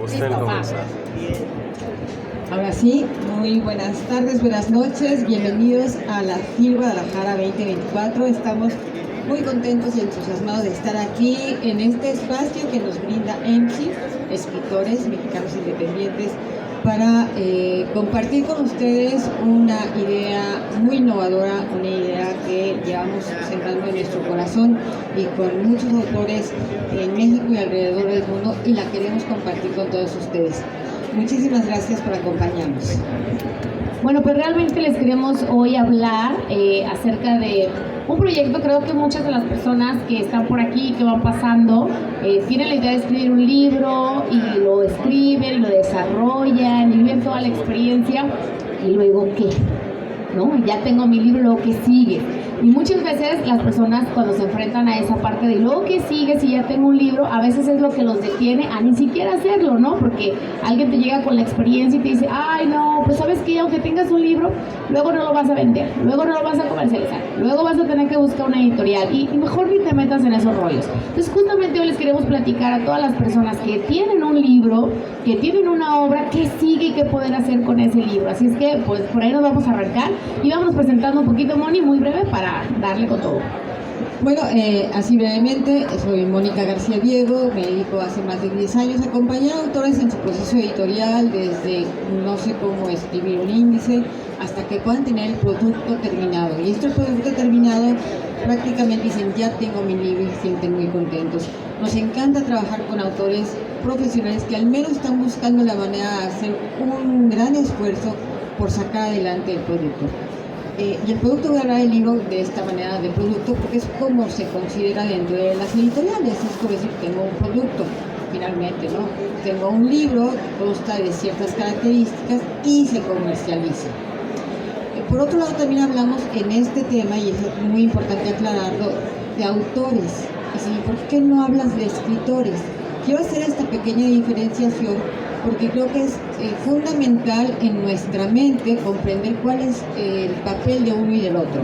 Gusten comenzar. Ahora sí, muy buenas tardes, buenas noches, bienvenidos a la FIL Guadalajara 2024. Estamos muy contentos y entusiasmados de estar aquí en este espacio que nos brinda EMSI, escritores mexicanos independientes, para compartir con ustedes una idea muy innovadora, una idea que llevamos sembrando en nuestro corazón y con muchos autores en México y alrededor del mundo, y la queremos compartir con todos ustedes. Muchísimas gracias por acompañarnos. Bueno, pues realmente les queremos hoy hablar acerca de un proyecto. Creo que muchas de las personas que están por aquí, que van pasando, tienen la idea de escribir un libro y lo escriben, lo desarrollan y viven toda la experiencia. ¿Y luego qué? ¿No? Ya tengo mi libro, luego qué sigue. Y muchas veces las personas, cuando se enfrentan a esa parte de luego qué sigue, si ya tengo un libro, a veces es lo que los detiene a ni siquiera hacerlo, ¿no? Porque alguien te llega con la experiencia y te dice, ay no, pues sabes que aunque tengas un libro, luego no lo vas a vender, luego no lo vas a comercializar, luego vas a tener que buscar una editorial y mejor ni te metas en esos rollos. Entonces justamente hoy les queremos platicar a todas las personas que tienen un libro, que tienen una obra, qué sigue y qué pueden hacer con ese libro. Así es que pues por ahí nos vamos a arrancar y vamos presentando un poquito, Moni, muy breve para darle con todo. Bueno, así brevemente, soy Mónica García Diego, me dedico hace más de 10 años a acompañar a autores en su proceso editorial, desde no sé cómo escribir un índice hasta que puedan tener el producto terminado. Y este producto terminado prácticamente dicen, ya tengo mi libro, y se sienten muy contentos. Nos encanta trabajar con autores profesionales que al menos están buscando la manera de hacer un gran esfuerzo por sacar adelante el producto. Y el producto, voy a hablar del libro de esta manera de producto porque es como se considera dentro de las editoriales. Es como decir, tengo un producto, finalmente, ¿no? Tengo un libro, consta de ciertas características y se comercializa. Por otro lado, también hablamos en este tema, y es muy importante aclararlo, de autores. Es decir, ¿por qué no hablas de escritores? Quiero hacer esta pequeña diferenciación porque creo que es fundamental en nuestra mente comprender cuál es el papel de uno y del otro.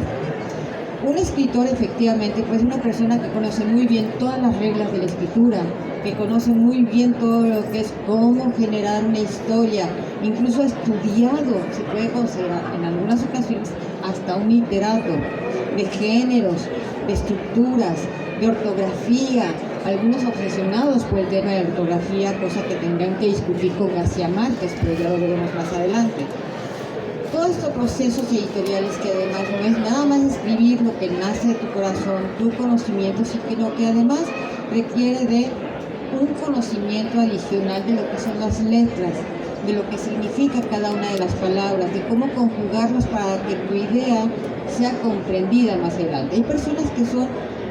Un escritor, efectivamente, pues es una persona que conoce muy bien todas las reglas de la escritura, que conoce muy bien todo lo que es cómo generar una historia, incluso ha estudiado, se puede considerar en algunas ocasiones hasta un literato, de géneros, de estructuras, de ortografía, algunos obsesionados por el tema de la ortografía, cosa que tendrán que discutir con García Márquez, pero ya lo veremos más adelante. Todos estos procesos editoriales que además no es nada más escribir lo que nace de tu corazón, tu conocimiento, sino que además requiere de un conocimiento adicional de lo que son las letras, de lo que significa cada una de las palabras, de cómo conjugarlas para que tu idea sea comprendida más adelante. Hay personas que son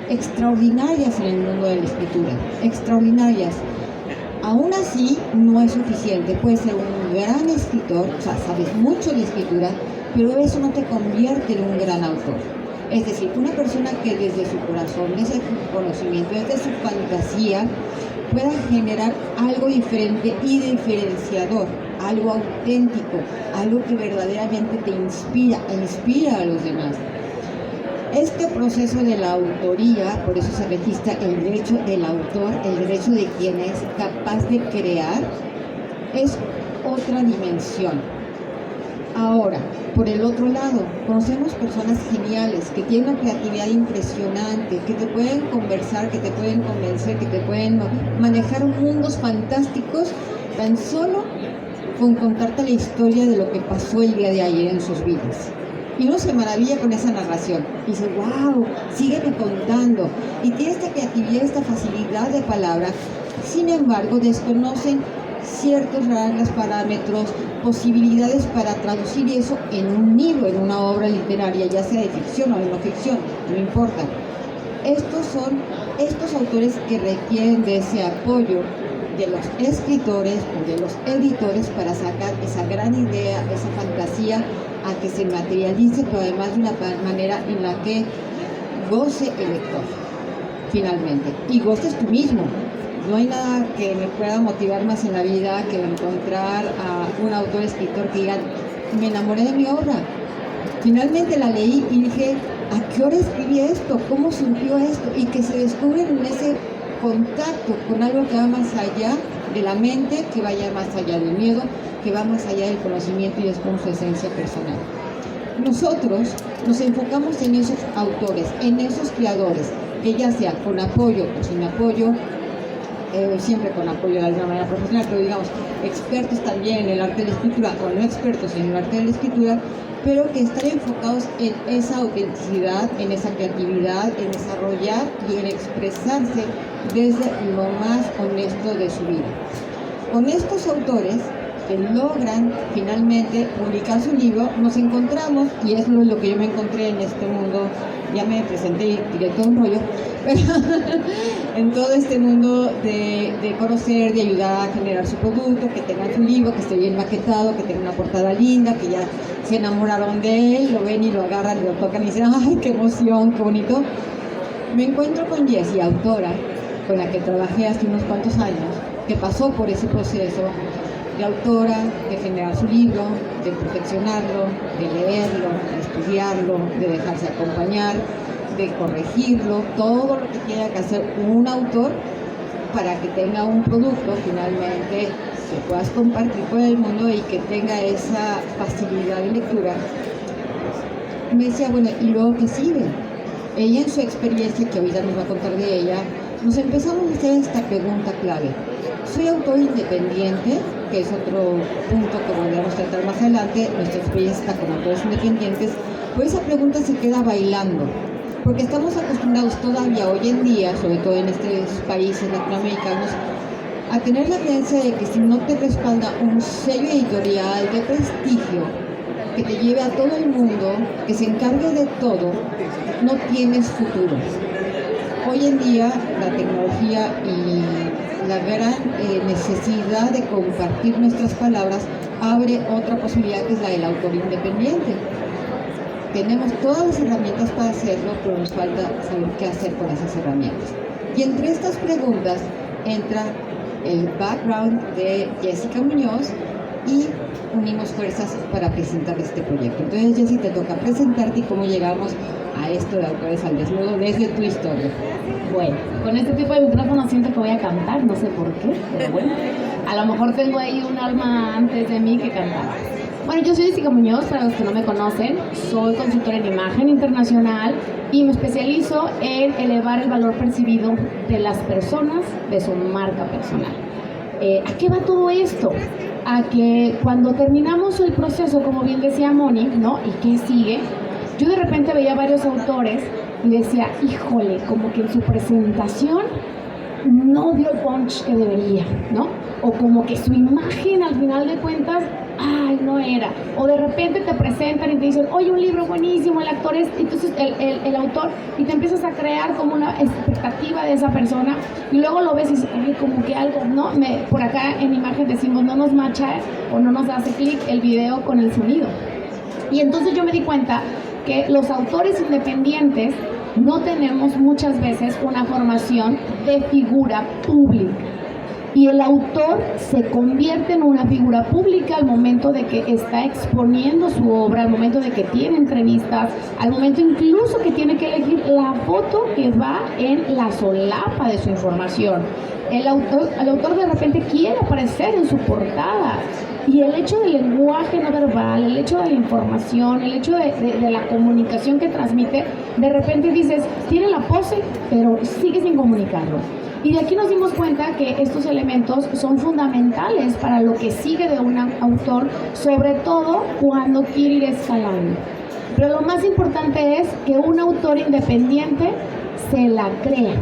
extraordinarias en el mundo de la escritura, extraordinarias. Aún así, no es suficiente. Puedes ser un gran escritor, o sea, sabes mucho de escritura, pero eso no te convierte en un gran autor. Es decir, una persona que desde su corazón, desde su conocimiento, desde su fantasía, pueda generar algo diferente y diferenciador, algo auténtico, algo que verdaderamente te inspira e inspira a los demás. Este proceso de la autoría, por eso se registra el derecho del autor, el derecho de quien es capaz de crear, es otra dimensión. Ahora, por el otro lado, conocemos personas geniales que tienen una creatividad impresionante, que te pueden conversar, que te pueden convencer, que te pueden manejar mundos fantásticos tan solo con contarte la historia de lo que pasó el día de ayer en sus vidas. Y uno se maravilla con esa narración y dice, wow, sígueme contando. Y tiene esta creatividad, esta facilidad de palabra. Sin embargo, desconocen ciertos rangos, parámetros, posibilidades para traducir eso en un libro, en una obra literaria, ya sea de ficción o de no ficción, no importa. Estos son estos autores que requieren de ese apoyo de los escritores o de los editores para sacar esa gran idea, esa fantasía, a que se materialice, pero además de una manera en la que goce el lector, finalmente, y goces tú mismo. No hay nada que me pueda motivar más en la vida que encontrar a un autor escritor que diga, me enamoré de mi obra, finalmente la leí y dije, ¿a qué hora escribí esto? ¿Cómo surgió esto? Y que se descubren en ese contacto con algo que va más allá de la mente, que vaya más allá del miedo, que va más allá del conocimiento y es con su esencia personal. Nosotros nos enfocamos en esos autores, en esos creadores, que ya sea con apoyo o sin apoyo, siempre con apoyo de alguna manera profesional, pero digamos, expertos también en el arte de la escritura o no expertos en el arte de la escritura, pero que están enfocados en esa autenticidad, en esa creatividad, en desarrollar y en expresarse desde lo más honesto de su vida. Con estos autores que logran finalmente publicar su libro, nos encontramos, y es lo que yo me encontré en este mundo, ya me presenté y tiré todo un rollo, pero en todo este mundo de conocer, de ayudar a generar su producto, que tengan su libro, que esté bien maquetado, que tenga una portada linda, que ya se enamoraron de él, lo ven y lo agarran y lo tocan y dicen, ¡ay, qué emoción, qué bonito! Me encuentro con Jessie, autora, con la que trabajé hace unos cuantos años, que pasó por ese proceso de autora, de generar su libro, de perfeccionarlo, de leerlo, de estudiarlo, de dejarse acompañar, de corregirlo, todo lo que tiene que hacer un autor para que tenga un producto finalmente que puedas compartir con el mundo y que tenga esa facilidad de lectura. Me decía, bueno, ¿y luego qué sigue? Ella en su experiencia, que ahorita nos va a contar de ella, nos empezamos a hacer esta pregunta clave. ¿Soy autor independiente? Que es otro punto que volveremos a tratar más adelante, nuestra experiencia está con autores independientes, pues esa pregunta se queda bailando, porque estamos acostumbrados todavía hoy en día, sobre todo en estos países latinoamericanos, a tener la creencia de que si no te respalda un sello editorial de prestigio, que te lleve a todo el mundo, que se encargue de todo, no tienes futuro. Hoy en día la tecnología y la gran necesidad de compartir nuestras palabras abre otra posibilidad, que es la del autor independiente. Tenemos todas las herramientas para hacerlo, pero nos falta saber qué hacer con esas herramientas. Y entre estas preguntas entra el background de Jessica Muñoz y unimos fuerzas para presentar este proyecto. Entonces, Jessy, te toca presentarte y cómo llegamos a esto de Autores al Desnudo desde tu historia. Bueno, con este tipo de micrófono siento que voy a cantar, no sé por qué, pero bueno, a lo mejor tengo ahí un alma antes de mí que cantaba. Bueno, yo soy Jessica Muñoz, para los que no me conocen, soy consultora en imagen internacional y me especializo en elevar el valor percibido de las personas, de su marca personal. ¿A qué va todo esto? A que cuando terminamos el proceso, como bien decía Moni, ¿no? ¿Y qué sigue? Yo de repente veía varios autores y decía, híjole, como que en su presentación no dio el punch que debería, ¿no? O como que su imagen al final de cuentas, ay, no era. O de repente te presentan y te dicen, oye, un libro buenísimo, el actor es, entonces el autor, y te empiezas a crear como una expectativa de esa persona, y luego lo ves y dices, ay, como que algo, ¿no? Por acá en imagen decimos, no nos matcha o no nos hace clic el video con el sonido. Y entonces yo me di cuenta que los autores independientes no tenemos muchas veces una formación de figura pública. Y el autor se convierte en una figura pública al momento de que está exponiendo su obra, al momento de que tiene entrevistas, al momento incluso que tiene que elegir la foto que va en la solapa de su información. El autor de repente quiere aparecer en su portada. Y el hecho del lenguaje no verbal, el hecho de la información, el hecho de la comunicación que transmite, de repente dices, tiene la pose, pero sigue sin comunicarlo. Y de aquí nos dimos cuenta que estos elementos son fundamentales para lo que sigue de un autor, sobre todo cuando quiere ir escalando. Pero lo más importante es que un autor independiente se la crea.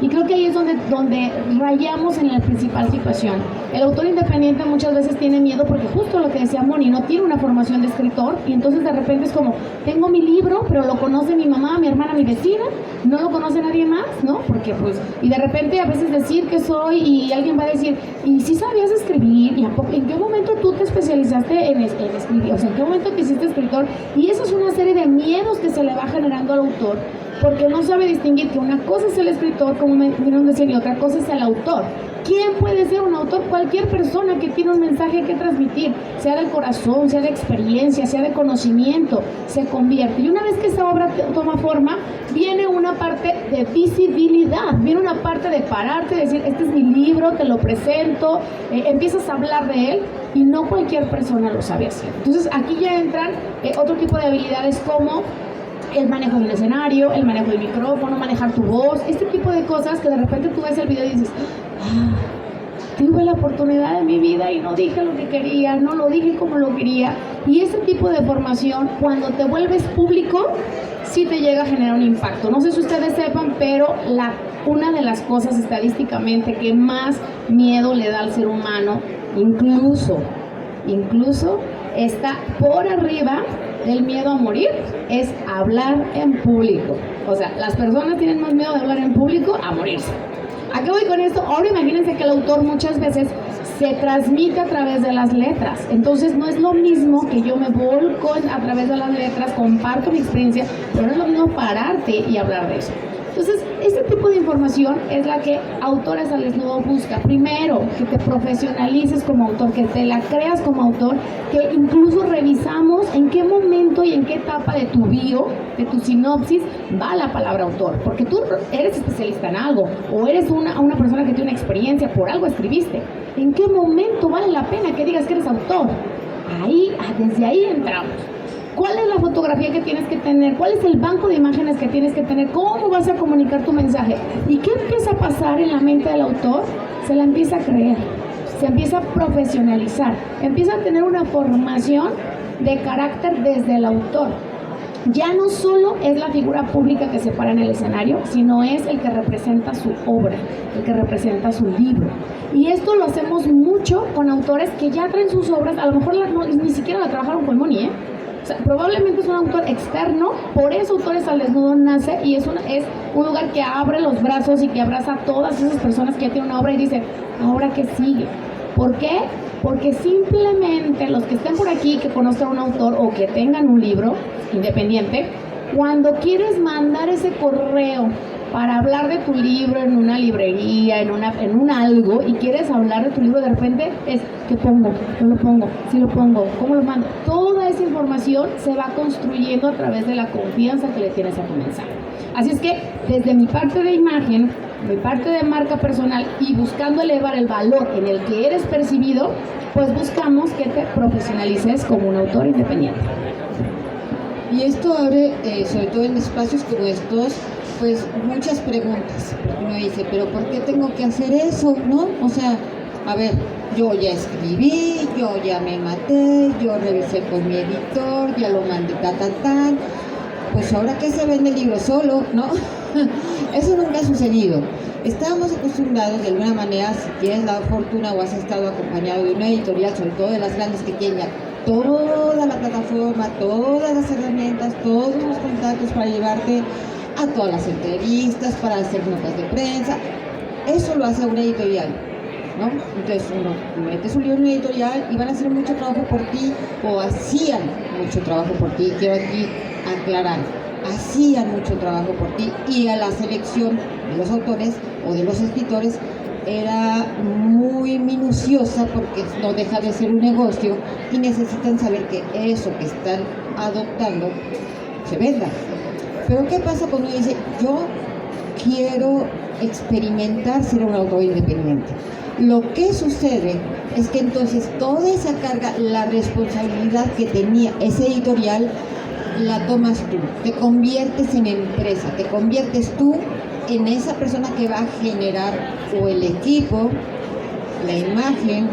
Y creo que ahí es donde rayamos en la principal situación. El autor independiente muchas veces tiene miedo porque justo lo que decía Moni, no tiene una formación de escritor y entonces de repente es como, tengo mi libro, pero lo conoce mi mamá, mi hermana, mi vecina, no lo conoce nadie más, ¿no? Porque pues, y de repente a veces decir que soy y alguien va a decir, ¿y si sabías escribir? ¿Y en qué momento tú te especializaste en escribir? O sea, ¿en qué momento te hiciste escritor? Y eso es una serie de miedos que se le va generando al autor, porque no sabe distinguir que una cosa es el escritor, como me vieron decir, y otra cosa es el autor. ¿Quién puede ser un autor? Cualquier persona que tiene un mensaje que transmitir, sea del corazón, sea de experiencia, sea de conocimiento, se convierte. Y una vez que esa obra toma forma, viene una parte de visibilidad, viene una parte de pararte, decir, este es mi libro, te lo presento, empiezas a hablar de él, y no cualquier persona lo sabe hacer. Entonces aquí ya entran otro tipo de habilidades como el manejo del escenario, el manejo del micrófono, manejar tu voz, este tipo de cosas que de repente tú ves el video y dices, tuve la oportunidad de mi vida y no dije lo que quería, no lo dije como lo quería. Y ese tipo de formación, cuando te vuelves público, sí te llega a generar un impacto. No sé si ustedes sepan, pero una de las cosas estadísticamente que más miedo le da al ser humano, incluso está por arriba del miedo a morir, es hablar en público. O sea, las personas tienen más miedo de hablar en público a morirse. ¿A qué voy con esto? Ahora imagínense que el autor muchas veces se transmite a través de las letras. Entonces no es lo mismo que yo me volco a través de las letras, comparto mi experiencia, pero no es lo mismo pararte y hablar de eso. Entonces, este tipo de información es la que Autores al Desnudo busca. Primero, que te profesionalices como autor, que te la creas como autor, que incluso revisamos en qué momento y en qué etapa de tu bio, de tu sinopsis, va la palabra autor. Porque tú eres especialista en algo, o eres una persona que tiene una experiencia, por algo escribiste. ¿En qué momento vale la pena que digas que eres autor? Desde ahí entramos. ¿Cuál es la fotografía que tienes que tener? ¿Cuál es el banco de imágenes que tienes que tener? ¿Cómo vas a comunicar tu mensaje? ¿Y qué empieza a pasar en la mente del autor? Se la empieza a creer, se empieza a profesionalizar, empieza a tener una formación de carácter desde el autor. Ya no solo es la figura pública que se para en el escenario, sino es el que representa su obra, el que representa su libro. Y esto lo hacemos mucho con autores que ya traen sus obras, a lo mejor ni siquiera la trabajaron con Moni, O sea, probablemente es un autor externo, por eso Autores al Desnudo nace y es un lugar que abre los brazos y que abraza a todas esas personas que ya tienen una obra y dicen, ¿ahora qué sigue? ¿Por qué? Porque simplemente los que estén por aquí, que conozcan a un autor o que tengan un libro independiente, cuando quieres mandar ese correo para hablar de tu libro en una librería, en un algo, y quieres hablar de tu libro, de repente es, ¿qué pongo? ¿No lo pongo? ¿Sí lo pongo? ¿Cómo lo mando? Toda esa información se va construyendo a través de la confianza que le tienes a tu mensaje. Así es que, desde mi parte de imagen, mi parte de marca personal y buscando elevar el valor en el que eres percibido, pues buscamos que te profesionalices como un autor independiente. Y esto abre, sobre todo en espacios como estos, pues muchas preguntas. Uno dice, ¿pero por qué tengo que hacer eso? ¿No? O sea, a ver, yo ya escribí, yo ya me maté, yo revisé con mi editor, ya lo mandé, pues ahora que se vende el libro solo, ¿no? Eso nunca ha sucedido. Estábamos acostumbrados de alguna manera, si tienes la fortuna o has estado acompañado de una editorial, sobre todo de las grandes que tienen ya toda la plataforma, todas las herramientas, todos los contactos para llevarte a todas las entrevistas, para hacer notas de prensa. Eso lo hace una editorial, ¿no? Entonces uno mete su libro en una editorial y van a hacer mucho trabajo por ti, o hacían mucho trabajo por ti. Quiero aquí aclarar, hacían mucho trabajo por ti, y a la selección de los autores o de los escritores era muy minuciosa, porque no deja de ser un negocio y necesitan saber que eso que están adoptando se venda. Pero ¿qué pasa cuando uno dice, yo quiero experimentar ser un autor independiente? Lo que sucede es que entonces toda esa carga, la responsabilidad que tenía ese editorial, la tomas tú, te conviertes en empresa, te conviertes tú en esa persona que va a generar o el equipo, la imagen,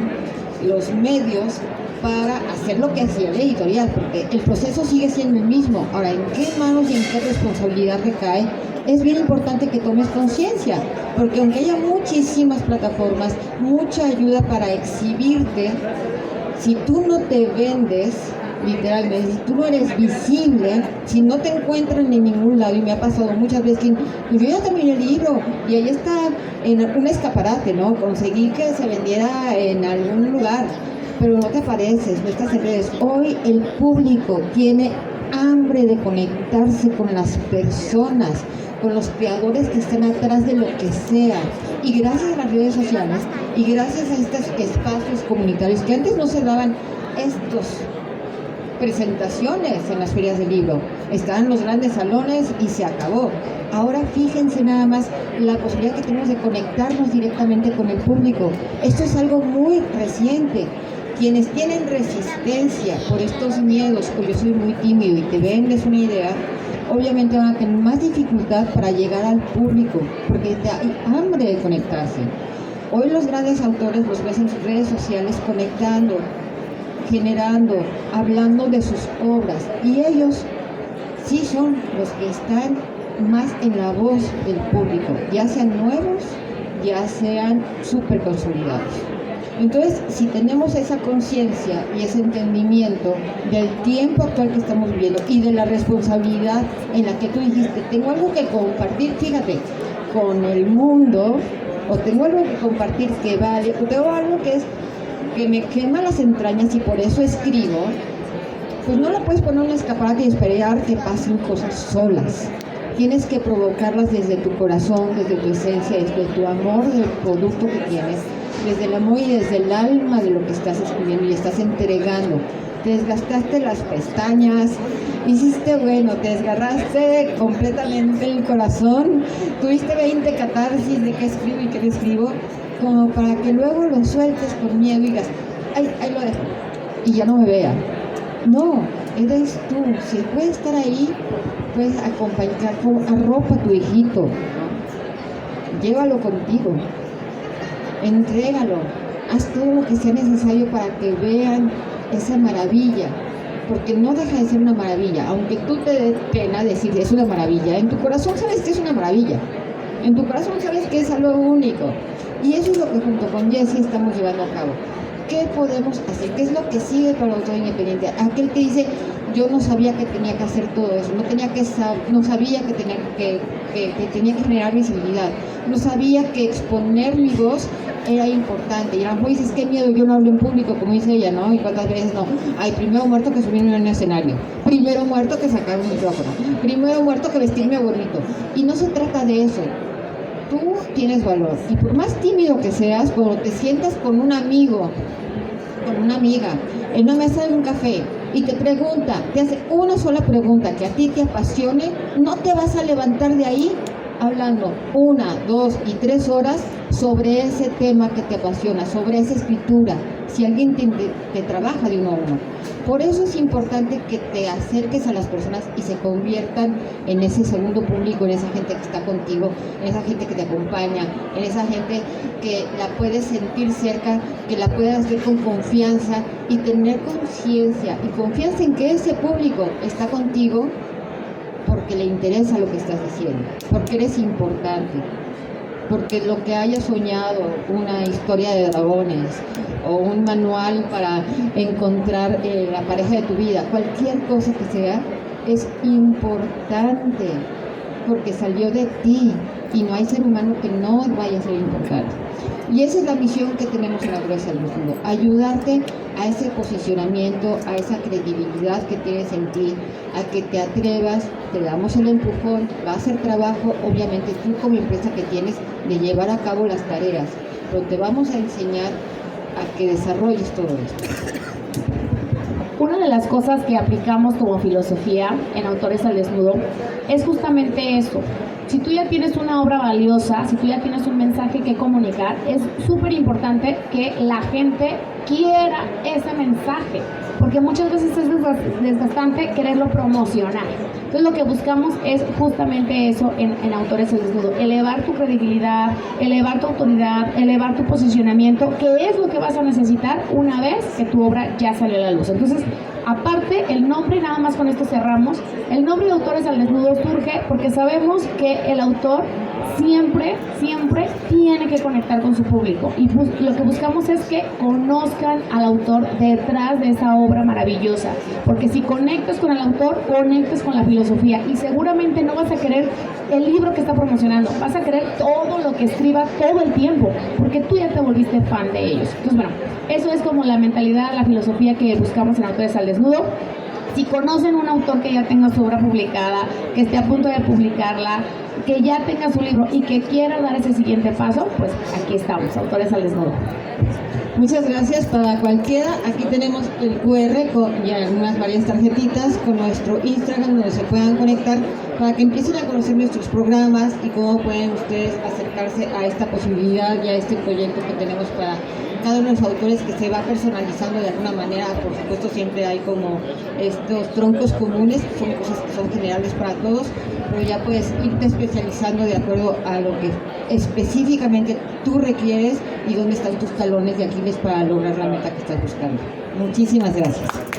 los medios para hacer lo que hacía la editorial, porque el proceso sigue siendo el mismo. Ahora, ¿en qué manos y en qué responsabilidad recae? Es bien importante que tomes conciencia, porque aunque haya muchísimas plataformas, mucha ayuda para exhibirte, si tú no te vendes, literalmente, si tú no eres visible, si no te encuentran en ningún lado, y me ha pasado muchas veces que pues yo ya terminé el libro y ahí está en un escaparate, ¿no? Conseguí que se vendiera en algún lugar, pero no te apareces, no estás en redes. Hoy el público tiene hambre de conectarse con las personas, con los creadores que están atrás de lo que sea. Y gracias a las redes sociales y gracias a estos espacios comunitarios que antes no se daban estos presentaciones en las ferias del libro. Estaban los grandes salones y se acabó. Ahora fíjense nada más la posibilidad que tenemos de conectarnos directamente con el público. Esto es algo muy reciente. Quienes tienen resistencia por estos miedos, o yo soy muy tímido y te vendes una idea, obviamente van a tener más dificultad para llegar al público, porque hay hambre de conectarse. Hoy los grandes autores los ves en sus redes sociales conectando, generando, hablando de sus obras, y ellos sí son los que están más en la voz del público, ya sean nuevos, ya sean súper consolidados. Entonces, si tenemos esa conciencia y ese entendimiento del tiempo actual que estamos viviendo y de la responsabilidad en la que tú dijiste, tengo algo que compartir, fíjate, con el mundo, o tengo algo que compartir que vale, o tengo algo que me quema las entrañas y por eso escribo, pues no la puedes poner en un escaparate y esperar que pasen cosas solas. Tienes que provocarlas desde tu corazón, desde tu esencia, desde tu amor del producto que tienes, desde el amor y desde el alma de lo que estás escribiendo y estás entregando. Te desgastaste las pestañas, hiciste te desgarraste completamente el corazón, tuviste 20 catarsis de qué escribo y qué no escribo, como para que luego lo sueltes con miedo y digas, ahí lo dejo, y ya no me vea. No, eres tú. Si puedes estar ahí, puedes acompañar, arropa a tu hijito, ¿no? Llévalo contigo, entrégalo, haz todo lo que sea necesario para que vean esa maravilla, porque no deja de ser una maravilla, aunque tú te dé pena decir es una maravilla, en tu corazón sabes que es una maravilla, en tu corazón sabes que es algo único, y eso es lo que junto con Jessie estamos llevando a cabo. ¿Qué podemos hacer? ¿Qué es lo que sigue para el autor independiente? Aquel que dice, yo no sabía que tenía que hacer todo eso, no sabía que tenía que generar visibilidad, no sabía que exponer mi voz era importante. Y a lo mejor dices, qué miedo, yo no hablo en público, como dice ella, ¿no? Y cuántas veces no. Ay, primero muerto que subirme en un escenario, primero muerto que sacar un micrófono, primero muerto que vestirme bonito. Y no se trata de eso. Tú tienes valor, y por más tímido que seas, cuando te sientas con un amigo, con una amiga, en una mesa de un café, y te pregunta, te hace una sola pregunta que a ti te apasione, no te vas a levantar de ahí hablando 1, 2 y 3 horas sobre ese tema que te apasiona, sobre esa escritura, si alguien te trabaja de uno a uno. Por eso es importante que te acerques a las personas y se conviertan en ese segundo público, en esa gente que está contigo, en esa gente que te acompaña, en esa gente que la puedes sentir cerca, que la puedas ver con confianza y tener conciencia y confianza en que ese público está contigo porque le interesa lo que estás diciendo, porque eres importante, porque lo que hayas soñado, una historia de dragones o un manual para encontrar la pareja de tu vida, cualquier cosa que sea, es importante porque salió de ti y no hay ser humano que no vaya a ser importante. Y esa es la misión que tenemos en la Gruesa del Mundo, ayudarte a ese posicionamiento, a esa credibilidad que tienes en ti, a que te atrevas, te damos el empujón, va a ser trabajo, obviamente tú como empresa que tienes de llevar a cabo las tareas, pero te vamos a enseñar a que desarrolles todo esto. Una de las cosas que aplicamos como filosofía en Autores al Desnudo es justamente eso. Si tú ya tienes una obra valiosa, si tú ya tienes un mensaje que comunicar, es súper importante que la gente quiera ese mensaje, porque muchas veces es desgastante quererlo promocionar. Entonces lo que buscamos es justamente eso en Autores al Desnudo, elevar tu credibilidad, elevar tu autoridad, elevar tu posicionamiento, que es lo que vas a necesitar una vez que tu obra ya salió a la luz. Entonces, aparte, el nombre, nada más con esto cerramos, el nombre de Autores al Desnudo surge porque sabemos que el autor siempre tiene que conectar con su público, y lo que buscamos es que conozcan al autor detrás de esa obra maravillosa, porque si conectas con el autor, conectas con la filosofía, y seguramente no vas a querer el libro que está promocionando, vas a querer todo lo que escriba todo el tiempo, porque tú ya te volviste fan de ellos. Entonces, bueno, eso es como la mentalidad, la filosofía que buscamos en Autores al Desnudo. Si conocen un autor que ya tenga su obra publicada, que esté a punto de publicarla, que ya tenga su libro y que quiera dar ese siguiente paso, pues aquí estamos, Autores al Desnudo. Muchas gracias. Para cualquiera, aquí tenemos el QR y algunas varias tarjetitas con nuestro Instagram donde se puedan conectar para que empiecen a conocer nuestros programas y cómo pueden ustedes acercarse a esta posibilidad y a este proyecto que tenemos para cada uno de los autores, que se va personalizando de alguna manera. Por supuesto, siempre hay como estos troncos comunes, que son cosas que son generales para todos, pero ya puedes irte especializando de acuerdo a lo que específicamente tú requieres y dónde están tus talones de Aquiles para lograr la meta que estás buscando. Muchísimas gracias.